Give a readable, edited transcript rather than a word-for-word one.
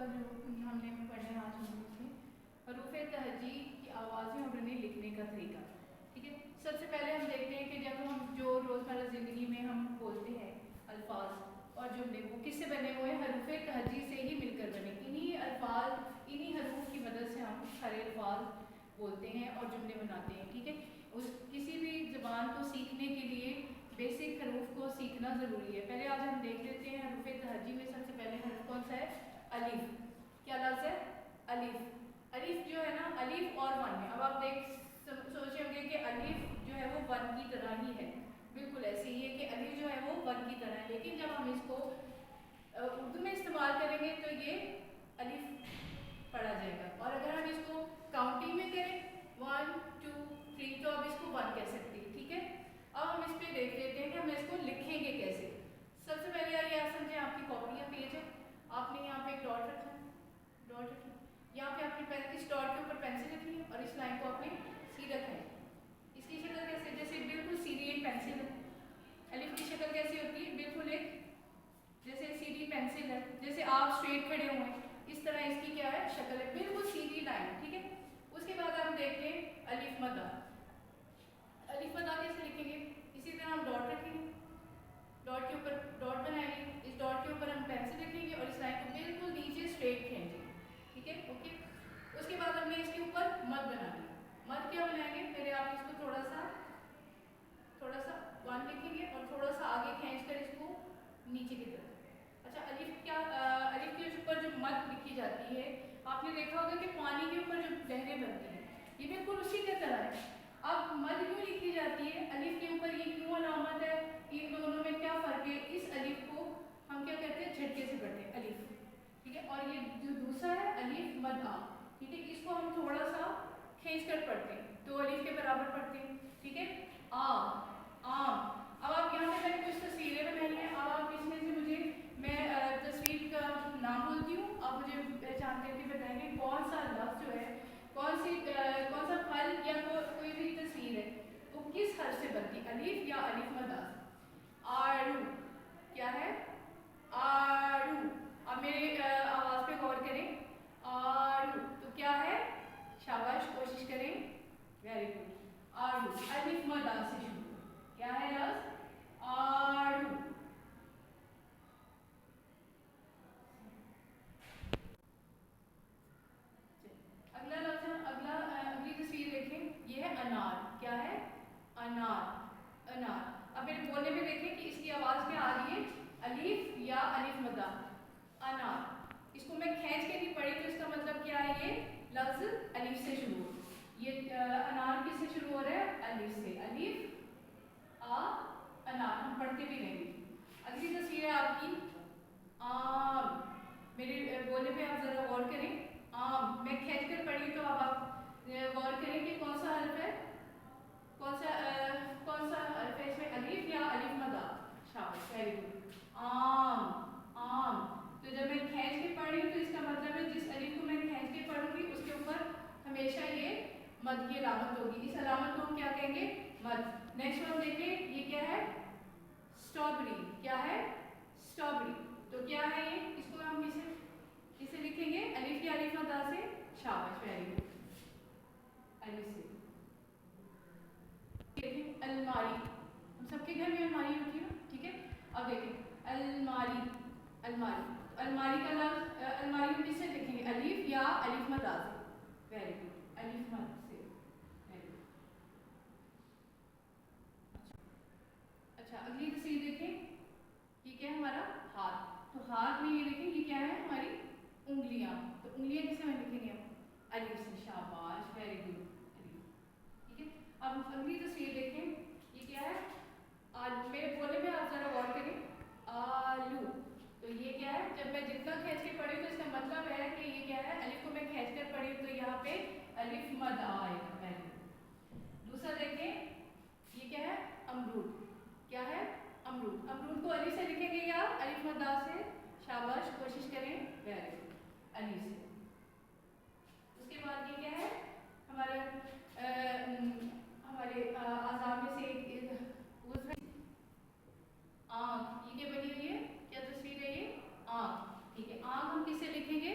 کا جو ہم نے پڑھے آج ہم تھے حروف تہجی کی آوازیں اور انہیں لکھنے کا طریقہ. ٹھیک ہے, سب سے پہلے ہم دیکھتے ہیں کہ جب ہم جو روزمرہ زندگی میں ہم بولتے ہیں الفاظ اور جملے وہ کس سے بنے ہوئے ہیں, حروف تہجی سے ہی مل کر بنے. انہی الفاظ انہی حروف کی مدد سے ہم سارے الفاظ بولتے ہیں اور جملے بناتے ہیں. ٹھیک ہے, کسی بھی زبان کو سیکھنے کے لیے بیسک حروف کو سیکھنا ضروری ہے. پہلے آج ہم دیکھ لیتے ہیں حروف تہجی میں سب سے پہلے حرف کون سا ہے, الف. کیا لفظ ہے, الف. الف جو ہے نا, الف اور ون ہے. اب آپ سوچیں گے کہ الف جو ہے وہ ون کی طرح ہی ہے, بالکل ایسے ہی ہے کہ الف جو ہے وہ ون کی طرح ہے, لیکن جب ہم اس کو اردو میں استعمال کریں گے تو یہ الف پڑھا جائے گا. اور اگر ہم اس کو کاؤنٹنگ میں کریں 1 2 3 تو اب اس کو ون کہہ سکتے ہیں. ٹھیک ہے, اب ہم اس پہ دیکھ لیتے ہیں کہ ہم اس کو لکھیں گے کیسے. سب سے پہلے یہ آپ سمجھیں, آپ کی کاپی یا پیج ہے, آپ نے یہاں پہ ایک ڈاٹ رکھا ہے, ڈاٹ رکھی, یہاں پہ آپ نے اس ڈاٹ کے اوپر پینسل رکھی ہے اور اس لائن کو آپ نے سیدھا رکھا ہے. اس کی شکل کیسے, جیسے بالکل سیدھی ایک پینسل ہے. الف کی شکل کیسی ہوتی ہے, بالکل ایک جیسے سیدھی پینسل ہے, جیسے آپ اسٹریٹ کھڑے ہوئے ہیں اس طرح اس کی کیا ہے, شکل ہے, بالکل سیدھی لائن. ٹھیک ہے, اس کے بعد ہم دیکھتے ہیں الف مدہ. الف مدہ کیسے لکھیں گے, اسی طرح ہم ڈاٹ رکھیں گے, ڈاٹ کے اوپر ڈاٹ بنائیں گے, اس ڈاٹ کے اوپر ہم پینسل رکھیں گے اور اس لائن کو بالکل نیچے اسٹریٹ کھینچیں گے. ٹھیک ہے, اوکے. اس کے بعد ہم نے اس کے اوپر مد بنا لی. مد کیا بنائیں گے, پہلے آپ اس کو تھوڑا سا ون لکھیں گے اور تھوڑا سا آگے کھینچ کر اس کو نیچے کی طرف. اچھا, الف کے اوپر جو مد لکھی جاتی ہے, آپ نے دیکھا ہوگا کہ پانی کے اوپر جو لہریں بنتی ہیں یہ بالکل اسی کی طرح ہے. اب مد کیوں لکھی جاتی ہے, الف کے اوپر یہ کیوں علامت ہے, ان دونوں میں کیا فرق ہے. اس الف کو ہم کیا کہتے ہیں, جھٹکے سے پڑھتے ہیں الف. ٹھیک ہے, اور یہ جو دوسرا ہے الف مد آ, ٹھیک ہے, اس کو ہم تھوڑا سا کھینچ کر پڑھتے ہیں, دو الف کے برابر پڑھتے ہیں. ٹھیک ہے, آم آم. اب آپ یہاں پہ میں نے کچھ تصویریں بنائی ہیں, اب آپ اس میں سے مجھے میں تصویر کا نام بولتی ہوں, آپ مجھے پہچان کر کے بتائیں گے کون سا لفظ جو ہے, کون سا پھل یا کوئی بھی تصویر ہے وہ کس حرف سے بنتی, الف یا الف مد آ سے. آڑو کیا ہے, آڑو. اب میری آواز پہ غور کریں, آڑو تو کیا ہے, شاباش, کوشش کریں, ویری گڈ. آڑو الف مد آ سے شروع, کیا ہے لفظ, آڑو. اگلا لفظ, اگلی تصویر دیکھیں, یہ ہے انار. کیا ہے, انار انار. اب میرے بولنے میں دیکھیں کہ اس کی آواز کیا آ رہی ہے, الف یا الف مد آ, انار. اس کو میں کھینچ کے نہیں پڑھی تو اس کا مطلب کیا ہے, یہ لفظ الف سے شروع ہو. یہ انار کس سے شروع ہو رہا ہے, الف سے, الف آ انار. ہم پڑھتے بھی نہیں. اگلی تصویر ہے آپ کی آم. میرے بولنے پہ آپ ذرا غور کریں, آم. میں کھینچ کر پڑھی تو اب آپ غور کریں کہ کون سا حرف ہے, کون سا حرف ہے اس میں, الف یا الف مد آ. شاباش, ویری گڈ. آم آم. تو جب میں کھینچ کے پڑھ رہی ہوں تو اس کا مطلب ہے جس الف کو میں کھینچ کے پڑھوں گی اس کے اوپر ہمیشہ یہ مد کی علامت ہوگی. اس علامت کو ہم کیا کہیں گے, مد. نیکسٹ ون دیکھیں, یہ کیا ہے, اسٹرابری. کیا ہے, اسٹرابری. تو کیا ہے یہ, اس کو ہم کسے لکھیں گے, الف یا الف مد آ سے. شاباش, ویری گڈ, الف سے. دیکھیں الماری, ہم سب کے گھر میں الماری ہوتی ہے. ٹھیک ہے, اب دیکھیں الماری. الماری, الماری کا لفظ, الماری کس سے لکھیں گے, الف یا الف مد آ سے. ویری گڈ, الف مد سے. اچھا, اگلی تصویر دیکھیں, یہ کیا ہے ہمارا, ہاتھ. تو ہاتھ میں یہ دیکھیں, یہ کیا ہے ہماری انگلیاں. تو انگلیاں کسے میں لکھیں گے ہم, الف سے. شاباش, ویری گڈ, الف. ٹھیک ہے, اب اگلی تصویر دیکھیں, یہ کیا ہے, آلو. میرے بولنے میں آپ ذرا غور کریں, آلو. تو یہ کیا ہے, جب میں جتنا کھینچ کے پڑھی تو اس کا مطلب ہے کہ یہ کیا ہے, الف کو میں کھینچ کر پڑھی تو یہاں پہ الف مد آئے گا. پہلے دوسرا دیکھیں, یہ کیا ہے, امرود. کیا ہے, امرود. امرود کو الف سے لکھیں گے یا الف مد آ سے. شاباش, کوشش کریں, ویری گڈ, الف سے. اس کے بعد یہ کیا ہے, ہمارے اعضاء میں سے ایک آنکھ. یہ کیا بنی ہوئی ہے, کیا تصویر ہے یہ, آنکھ. ٹھیک ہے, آنکھ ہم کس سے لکھیں گے,